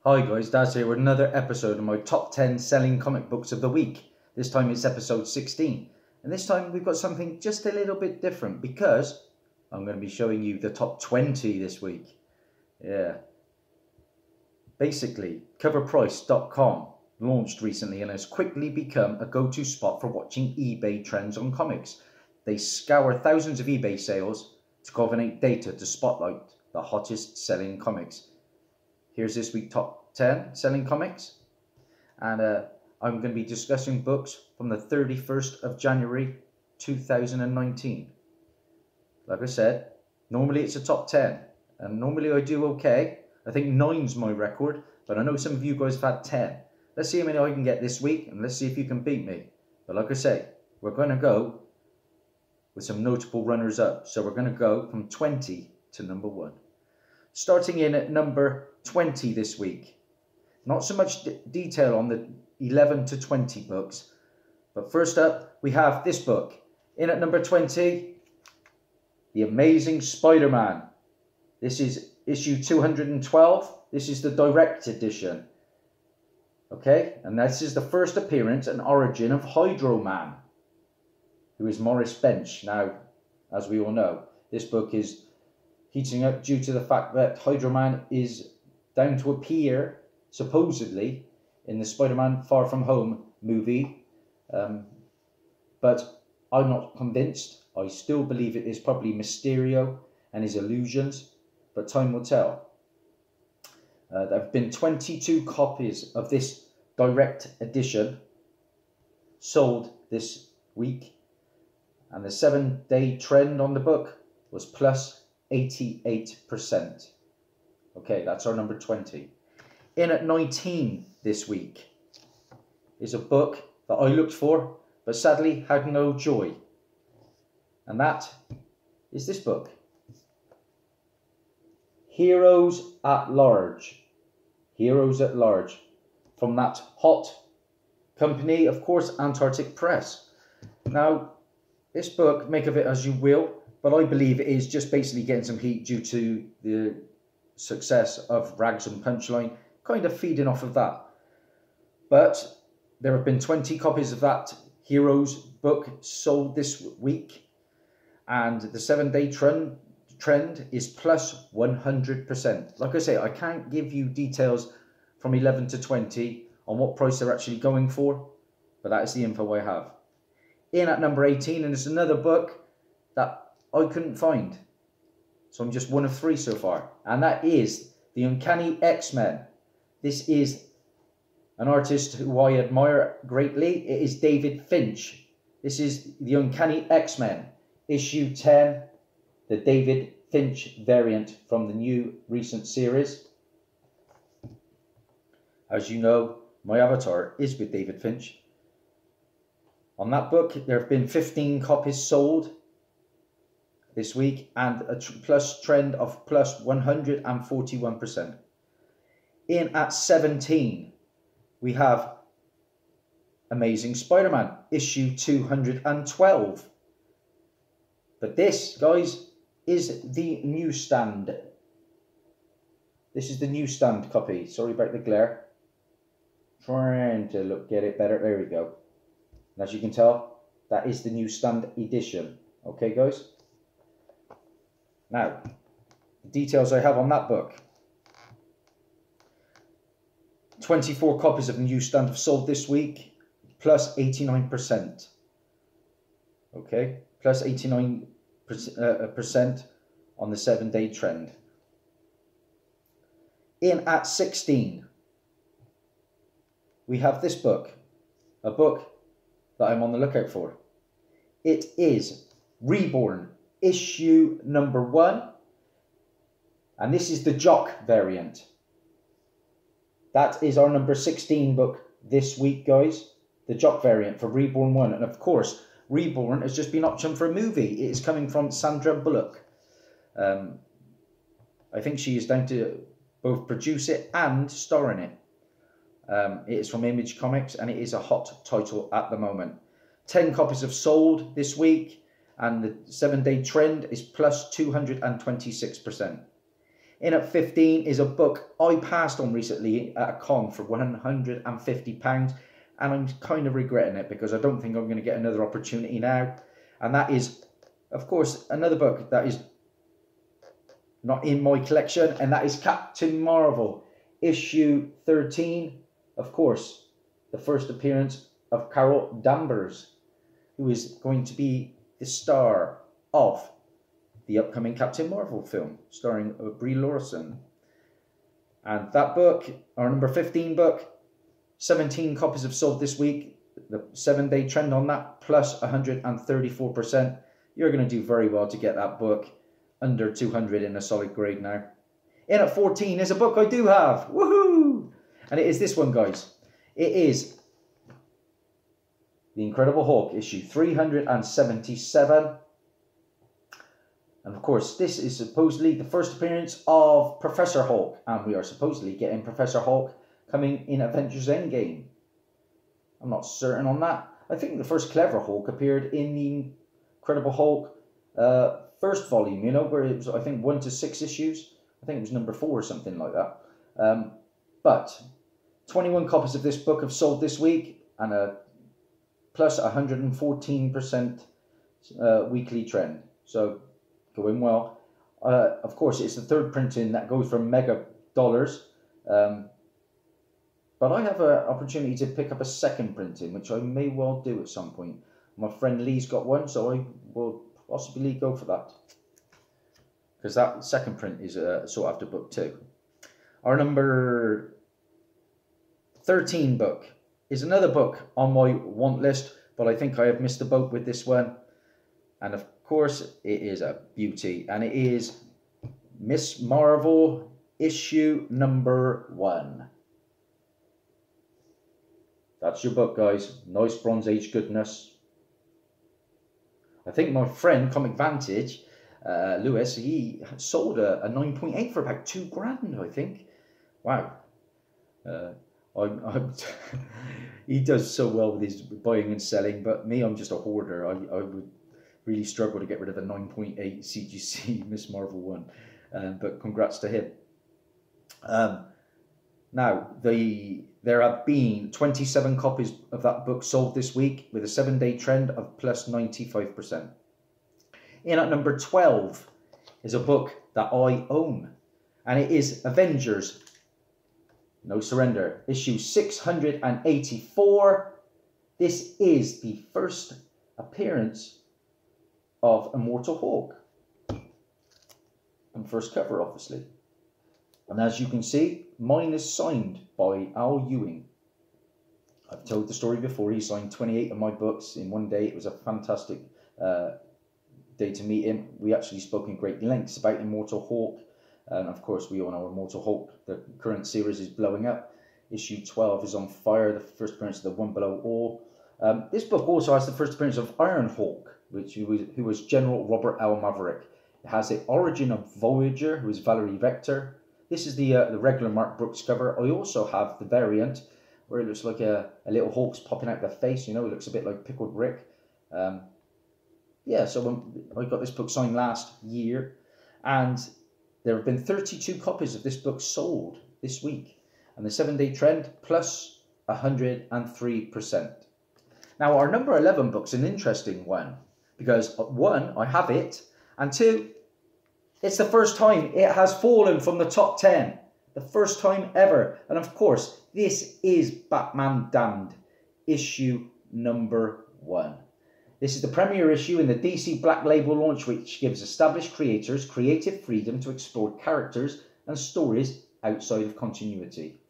Hi guys, Dazzie here with another episode of my top 10 selling comic books of the week. This time it's episode 16. And this time we've got something just a little bit different because I'm going to be showing you the top 20 this week. Yeah. Basically, coverprice.com launched recently and has quickly become a go-to spot for watching eBay trends on comics. They scour thousands of eBay sales to culminate data to spotlight the hottest selling comics. Here's this week's top 10 selling comics, and I'm going to be discussing books from the 31st of January 2019. Like I said, normally it's a top 10, and normally I do okay. I think 9's my record, but I know some of you guys have had 10. Let's see how many I can get this week, and let's see if you can beat me. But like I say, we're going to go with some notable runners up. So we're going to go from 20 to number 1. Starting in at number 20 this week. Not so much detail on the 11 to 20 books, but first up we have this book. In at number 20, The Amazing Spider-Man. This is issue 212. This is the direct edition. Okay, and this is the first appearance and origin of Hydro Man, who is Morris Bench. Now, as we all know, this book is heating up due to the fact that Hydro Man is down to appear, supposedly, in the Spider-Man Far From Home movie. But I'm not convinced. I still believe it is probably Mysterio and his illusions, but time will tell. There have been 22 copies of this direct edition sold this week, and the 7-day trend on the book was plus 88%. Okay, that's our number 20. In at 19 this week is a book that I looked for, but sadly had no joy. And that is this book. Heroes at Large. Heroes at Large. From that hot company, of course, Antarctic Press. Now, this book, make of it as you will, but I believe it is just basically getting some heat due to the success of Rags and Punchline, kind of feeding off of that. But there have been 20 copies of that Heroes book sold this week, and the 7-day trend is plus 100%. Like I say, I can't give you details from 11 to 20 on what price they're actually going for, but that is the info I have. In at number 18, and it's another book that I couldn't find, so I'm just one of 3 so far, and that is The Uncanny X-Men. This is an artist who I admire greatly. It is David Finch. This is The Uncanny X-Men, issue 10, the David Finch variant from the new recent series. As you know, my avatar is with David Finch. On that book, there have been 15 copies sold this week, and a plus trend of plus 141%. In at 17, we have Amazing Spider-Man, issue 212. But this, guys, is the newsstand. This is the newsstand copy. Sorry about the glare. Trying to get it better. There we go. And as you can tell, that is the newsstand edition. Okay, guys? Now, the details I have on that book. 24 copies of the newsstand have sold this week, plus 89%. Okay, plus 89% on the 7-day trend. In at 16, we have this book, a book that I'm on the lookout for. It is Reborn, issue number 1, and this is the Jock variant. That is our number 16 book this week, guys. The Jock variant for Reborn 1. And of course, Reborn has just been optioned for a movie. It is coming from Sandra Bullock. I think she is down to both produce it and star in it. It is from Image Comics, and it is a hot title at the moment. 10 copies have sold this week, and the 7-day trend is plus 226%. In at 15 is a book I passed on recently at a con for £150, and I'm kind of regretting it because I don't think I'm going to get another opportunity now. And that is, of course, another book that is not in my collection, and that is Captain Marvel, issue 13. Of course, the first appearance of Carol Danvers, who is going to be the star of the upcoming Captain Marvel film, starring Brie Larson. And that book, our number 15 book, 17 copies have sold this week. The 7-day trend on that, plus 134%. You're going to do very well to get that book under 200 in a solid grade now. In at 14 is a book I do have. Woohoo! And it is this one, guys. It is The Incredible Hulk, issue 377. And of course, this is supposedly the first appearance of Professor Hulk. And we are supposedly getting Professor Hulk coming in Avengers Endgame. I'm not certain on that. I think the first Clever Hulk appeared in the Incredible Hulk first volume, you know, where it was, I think, 1 to 6 issues. I think it was number 4 or something like that. But 21 copies of this book have sold this week, and a plus 114% weekly trend. So going well. Of course, it's the third printing that goes for mega dollars. But I have an opportunity to pick up a second printing, which I may well do at some point. My friend Lee's got one, so I will possibly go for that. Because that second print is sought after book 2. Our number 13 book is another book on my want list, but I think I have missed the boat with this one. And of course, it is a beauty, and it is Miss Marvel issue number 1. That's your book, guys. Nice Bronze Age goodness. I think my friend Comic Vantage, Lewis, he sold a 9.8 for about £2,000, I think. Wow. He does so well with his buying and selling, but me, I'm just a hoarder. I would really struggle to get rid of a 9.8 CGC Miss Marvel 1. But congrats to him. Now, there have been 27 copies of that book sold this week, with a 7-day trend of plus 95%. In at number 12 is a book that I own, and it is Avengers No Surrender, issue 684. This is the first appearance of Immortal Hulk, and first cover, obviously. And as you can see, mine is signed by Al Ewing. I've told the story before. He signed 28 of my books in one day. It was a fantastic day to meet him. We actually spoke in great lengths about Immortal Hulk. And of course, we all know Immortal Hulk, the current series, is blowing up. Issue 12 is on fire, the first appearance of the One Below All. This book also has the first appearance of Iron Hulk, who was General Robert L. Maverick. It has the origin of Voyager, who is Valerie Vector. This is the regular Mark Brooks cover. I also have the variant where it looks like a little Hulk's popping out their face. You know, it looks a bit like Pickled Rick. Yeah, so I got this book signed last year, and there have been 32 copies of this book sold this week. And the 7-day trend, plus 103%. Now, our number 11 book's an interesting one, because 1, I have it, and 2, it's the first time it has fallen from the top 10. The first time ever. And of course, this is Batman Damned, issue number 1. This is the premiere issue in the DC Black Label launch, which gives established creators creative freedom to explore characters and stories outside of continuity.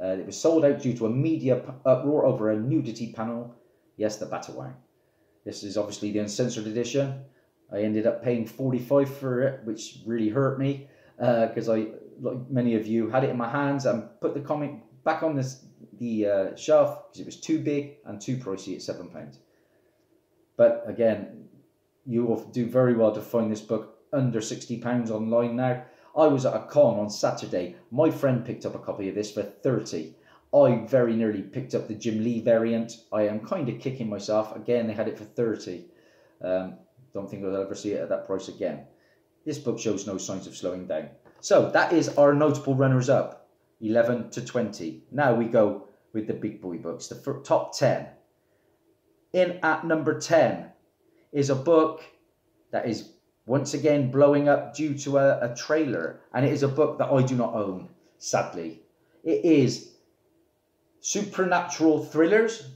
It was sold out due to a media uproar over a nudity panel. Yes, the Batawang. This is obviously the uncensored edition. I ended up paying $45 for it, which really hurt me because I, like many of you, had it in my hands and put the comic back on the shelf because it was too big and too pricey at £7. But again, you will do very well to find this book under £60 online now. I was at a con on Saturday. My friend picked up a copy of this for $30. I very nearly picked up the Jim Lee variant. I am kind of kicking myself. Again, they had it for $30. Don't think I'll ever see it at that price again. This book shows no signs of slowing down. So that is our notable runners-up, 11 to 20. Now we go with the big boy books, the top 10. In at number 10 is a book that is once again blowing up due to a trailer. And it is a book that I do not own, sadly. It is Supernatural Thrillers.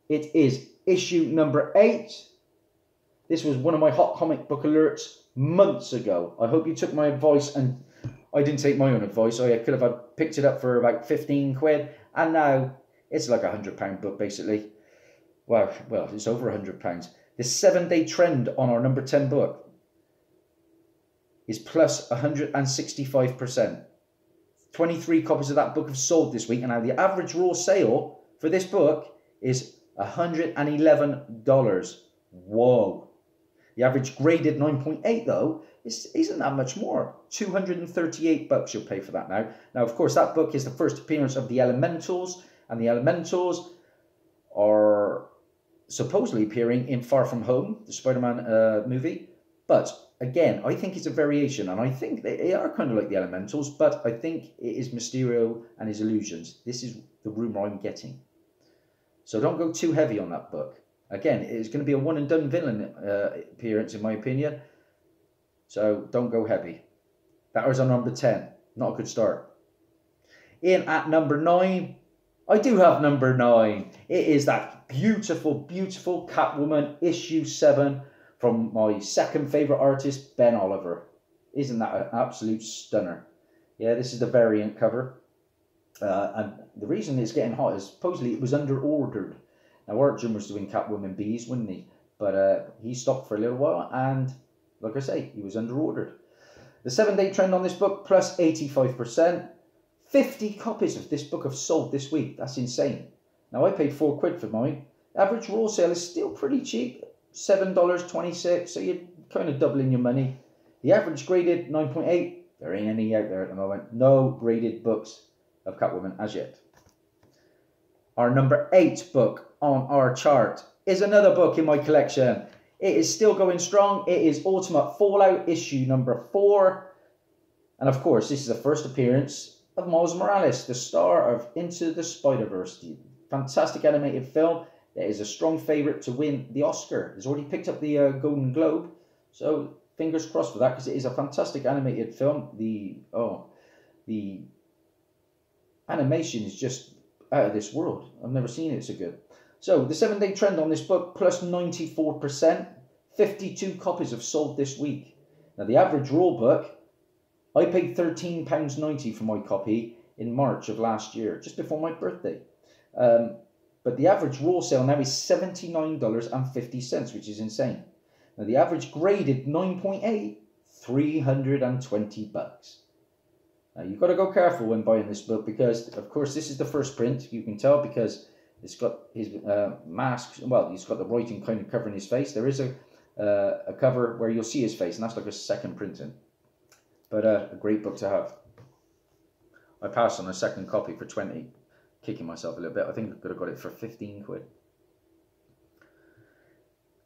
It is issue number 8. This was one of my hot comic book alerts months ago. I hope you took my advice, and I didn't take my own advice. I could have picked it up for about 15 quid, and now it's like £100 book basically. Well, it's over £100. The 7-day trend on our number 10 book is plus 165%. 23 copies of that book have sold this week, and now the average raw sale for this book is $111. Whoa. The average graded 9.8 though isn't that much more. $238 you'll pay for that now. Now, of course, that book is the first appearance of the Elementals, and the Elementals are supposedly appearing in Far From Home, the Spider-Man movie. But again, I think it's a variation, and I think they are kind of like the Elementals, but I think it is Mysterio and his illusions. This is the rumor I'm getting. So don't go too heavy on that book. Again, it's going to be a one-and-done villain appearance, in my opinion. So don't go heavy. That was our number 10. Not a good start. In at number 9, I do have number 9. It is that beautiful, beautiful Catwoman issue 7 from my second favourite artist, Ben Oliver. Isn't that an absolute stunner? Yeah, this is the variant cover. And the reason it's getting hot is supposedly it was under-ordered. Now, Arjun was doing Catwoman Bees, wasn't he? But he stopped for a little while, and like I say, he was under-ordered. The 7-day trend on this book, plus 85%. 50 copies of this book have sold this week. That's insane. Now, I paid £4 for mine. Average raw sale is still pretty cheap, $7.26, so you're kind of doubling your money. The average graded 9.8. There ain't any out there at the moment. No graded books of Catwoman as yet. Our number 8 book on our chart is another book in my collection. It is still going strong. It is Ultimate Fallout issue number 4. And of course, this is the first appearance of Miles Morales, the star of Into the Spider-Verse. The fantastic animated film that is a strong favourite to win the Oscar. It's already picked up the Golden Globe. So fingers crossed for that, because it is a fantastic animated film. The animation is just out of this world. I've never seen it so good. So the 7-day trend on this book, plus 94%. 52 copies have sold this week. Now, the average raw book, I paid £13.90 for my copy in March of last year, just before my birthday. But the average raw sale now is $79.50, which is insane. Now, the average graded 9.8, $320. Now, you've got to go careful when buying this book, because, of course, this is the first print. You can tell because it's got his mask. Well, he's got the writing kind of covering his face. There is a cover where you'll see his face, and that's like a second printing. But a great book to have. I passed on a second copy for 20, kicking myself a little bit. I think I could have got it for 15 quid.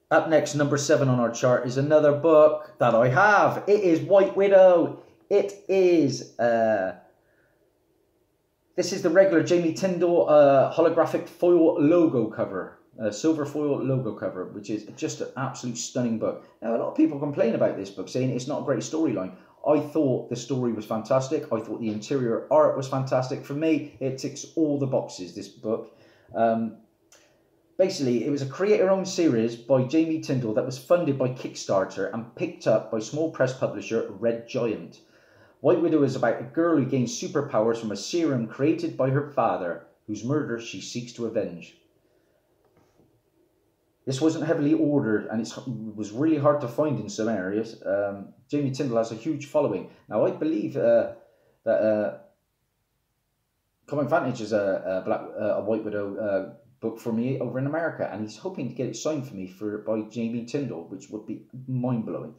Up next, number 7 on our chart is another book that I have. It is White Widow. It is, this is the regular Jamie Tyndall holographic foil logo cover, silver foil logo cover, which is just an absolute stunning book. Now, a lot of people complain about this book, saying it's not a great storyline. I thought the story was fantastic. I thought the interior art was fantastic. For me, it ticks all the boxes, this book. Basically, it was a creator-owned series by Jamie Tyndall that was funded by Kickstarter and picked up by small press publisher Red Giant. White Widow is about a girl who gains superpowers from a serum created by her father, whose murder she seeks to avenge. This wasn't heavily ordered, and it was really hard to find in some areas. Jamie Tyndall has a huge following. Now, I believe that Comic Vantage is a White Widow book for me over in America, and he's hoping to get it signed for me by Jamie Tyndall, which would be mind-blowing.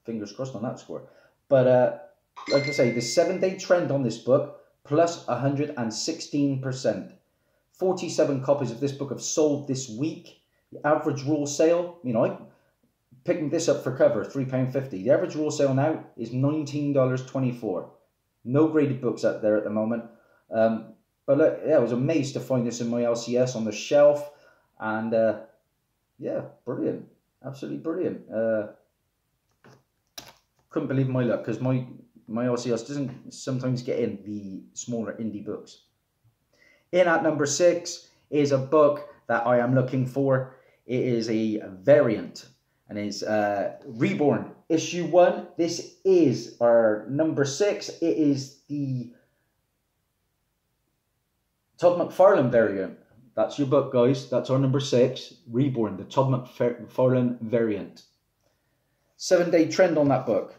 Fingers crossed on that score. But like I say, the 7-day trend on this book, plus 116%. 47 copies of this book have sold this week. The average raw sale, picking this up for cover, £3.50. The average raw sale now is $19.24. No graded books out there at the moment. But look, yeah, I was amazed to find this in my LCS on the shelf. And yeah, brilliant. Absolutely brilliant. Couldn't believe my luck, because my LCS doesn't sometimes get in the smaller indie books. In at number 6 is a book that I am looking for. It is a variant, and it's Reborn issue 1. This is our number 6. It is the Todd McFarlane variant. That's your book, guys. That's our number 6, Reborn, the Todd McFarlane variant. 7-day trend on that book,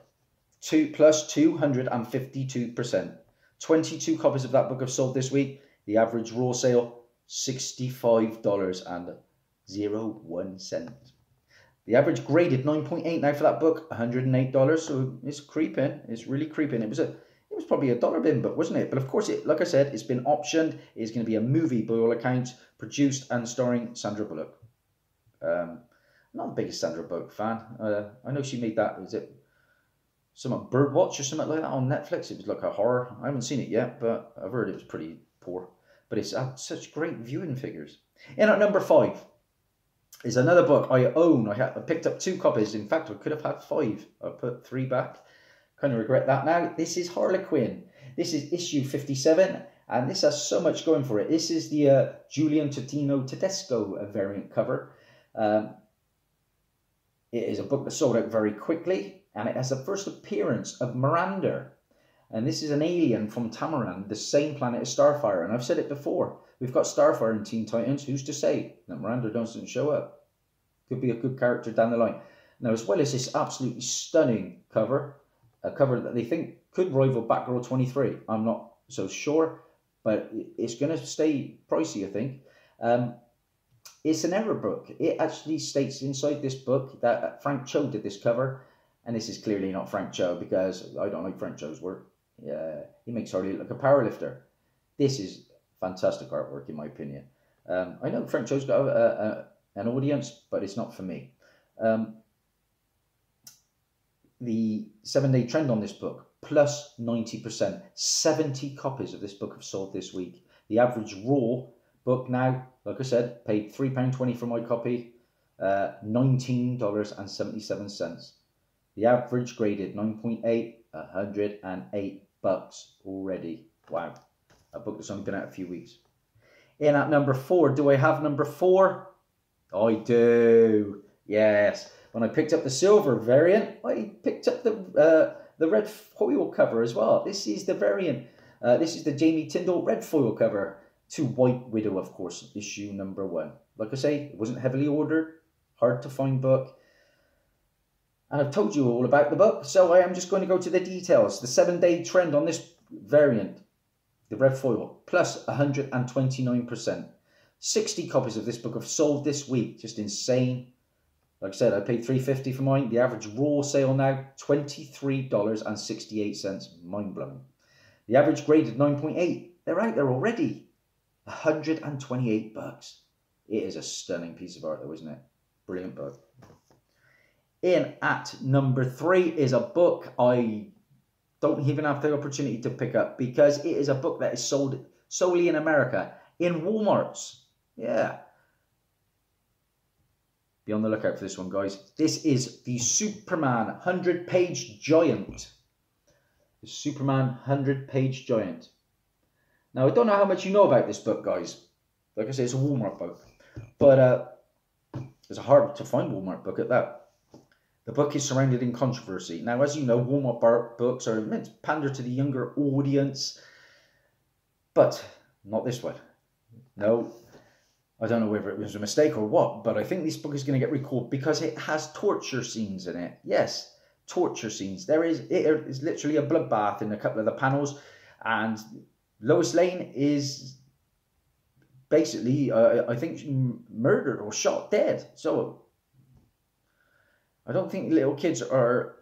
plus 252%. 22 copies of that book have sold this week. The average raw sale, $65.01. The average graded 9.8 now for that book, $108. So it's creeping. It's really creeping. It was probably a dollar bin book, wasn't it? But of course, like I said, it's been optioned. It's going to be a movie by all accounts, produced and starring Sandra Bullock. Not the biggest Sandra Bullock fan. I know she made that. Is it some Birdwatch or something like that on Netflix? It was like a horror. I haven't seen it yet, but I've heard it was pretty poor. But it's had such great viewing figures. In at number 5 is another book I own. I picked up 2 copies. In fact, I could have had 5. I put 3 back. Kind of regret that now. This is Harlequin. This is issue 57, and this has so much going for it. This is the Julian Totino Tedesco variant cover. It is a book that sold out very quickly, and it has the first appearance of Miranda. And this is an alien from Tamaran, the same planet as Starfire. And I've said it before. We've got Starfire in Teen Titans. Who's to say that Miranda doesn't show up? Could be a good character down the line. Now, as well as this absolutely stunning cover, a cover that they think could rival Batgirl 23. I'm not so sure, but it's going to stay pricey, I think. It's an error book. It actually states inside this book that Frank Cho did this cover, and this is clearly not Frank Cho, because I don't like Frank Cho's work. He makes Harley look like a powerlifter. This is fantastic artwork, in my opinion. I know Frank Cho's got an audience, but it's not for me. The 7-day trend on this book, plus 90%. 70 copies of this book have sold this week. The average raw book now, like I said, paid £3.20 for my copy, $19.77. The average graded 9.8, $108 already. Wow. A book that's only been out a few weeks. In at number 4, do I have number 4? I do. Yes. When I picked up the silver variant, I picked up the red foil cover as well. This is the variant. This is the Jamie Tyndall red foil cover to White Widow, of course, issue number 1. Like I say, it wasn't heavily ordered, hard to find book. And I've told you all about the book, so I am just going to go to the details. The 7-day trend on this variant, the red foil, plus 129%. 60 copies of this book have sold this week. Just insane. Like I said, I paid $3.50 for mine. The average raw sale now, $23.68. Mind-blowing. The average graded 9.8. They're out there already. $128. It is a stunning piece of art though, isn't it? Brilliant book. In at number 3 is a book I don't even have the opportunity to pick up, because it is a book that is sold solely in America, in Walmarts. Yeah. Be on the lookout for this one, guys. This is the Superman 100-page giant. The Superman 100-page giant. Now, I don't know how much you know about this book, guys. Like I say, it's a Walmart book. But it's a hard to find Walmart book at that. The book is surrounded in controversy. Now, as you know, Walmart books are meant to pander to the younger audience. But not this one. No. I don't know whether it was a mistake or what, but I think this book is going to get recalled because it has torture scenes in it. Yes, torture scenes. It is literally a bloodbath in a couple of the panels, and Lois Lane is basically, I think, murdered or shot dead. So I don't think little kids are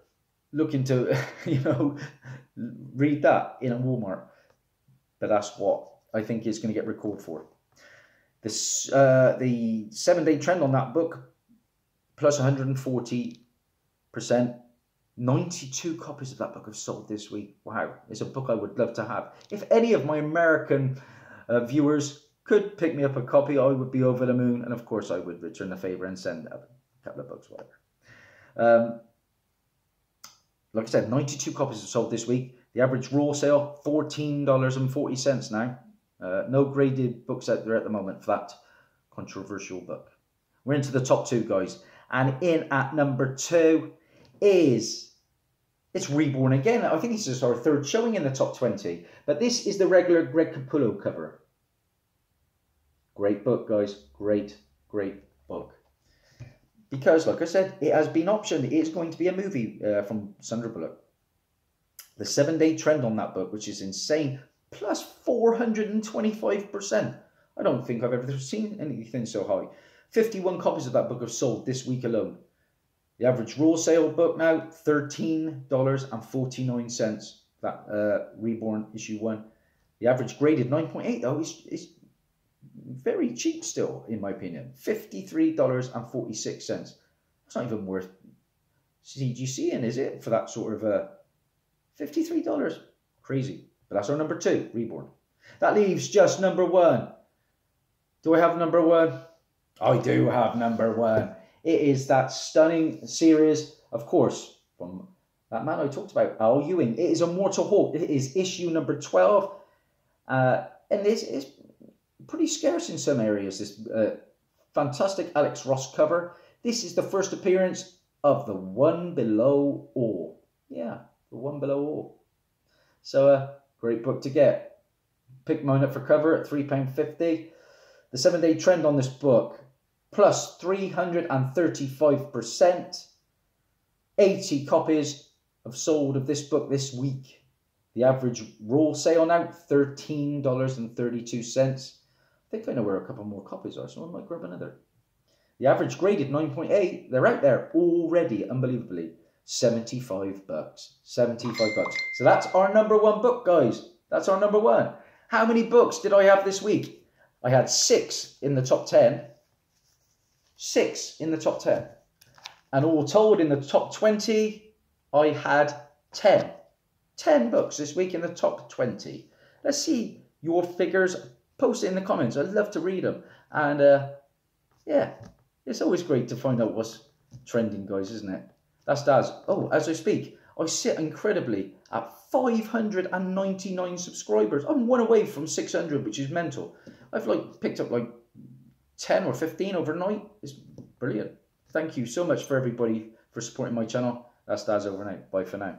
looking to, read that in a Walmart. But that's what I think is going to get recalled for. The 7-day trend on that book, plus 140%. 92 copies of that book have sold this week. Wow, it's a book I would love to have. If any of my American viewers could pick me up a copy, I would be over the moon. And of course, I would return the favor and send a couple of books, whatever. Like I said, 92 copies have sold this week. The average raw sale, $14.40 now. No graded books out there at the moment for that controversial book. We're into the top 2, guys. And in at number 2 is, it's Reborn again. I think this is our 3rd showing in the top 20. But this is the regular Greg Capullo cover. Great book, guys. Great, great book. Because, like I said, it has been optioned. It is going to be a movie from Sandra Bullock. The 7-day trend on that book, which is insane, plus 425%. I don't think I've ever seen anything so high. 51 copies of that book have sold this week alone. The average raw sale book now, $13.49. That Reborn issue 1. The average graded 9.8 though is very cheap still, in my opinion. $53.46. That's not even worth CGC in, is it? For that sort of $53. Crazy. But that's our number 2, Reborn. That leaves just number 1. Do I have number 1? I do have number 1. It is that stunning series, of course, from that man I talked about, Al Ewing. It is Immortal Hulk. It is issue number 12. And this is pretty scarce in some areas, this fantastic Alex Ross cover. This is the first appearance of the One Below All. Yeah, the One Below All. So, great book to get. Pick mine up for cover at £3.50. The 7-day trend on this book, plus 335%. 80 copies have sold of this book this week. The average raw sale now, $13.32. I think I know where a couple more copies are, so I might grab another. The average graded 9.8. They're out there already, unbelievably. $75. $75. So that's our number 1 book, guys. That's our number 1. How many books did I have this week? I had 6 in the top 10. 6 in the top 10. And all told, in the top 20, I had 10. 10 books this week in the top 20. Let's see your figures. Post it in the comments. I'd love to read them. And yeah, it's always great to find out what's trending, guys, isn't it? That's Daz. Oh, as I speak, I sit incredibly at 599 subscribers. I'm 1 away from 600, which is mental. I've picked up 10 or 15 overnight. It's brilliant. Thank you so much for everybody for supporting my channel. That's Daz over now. Bye for now.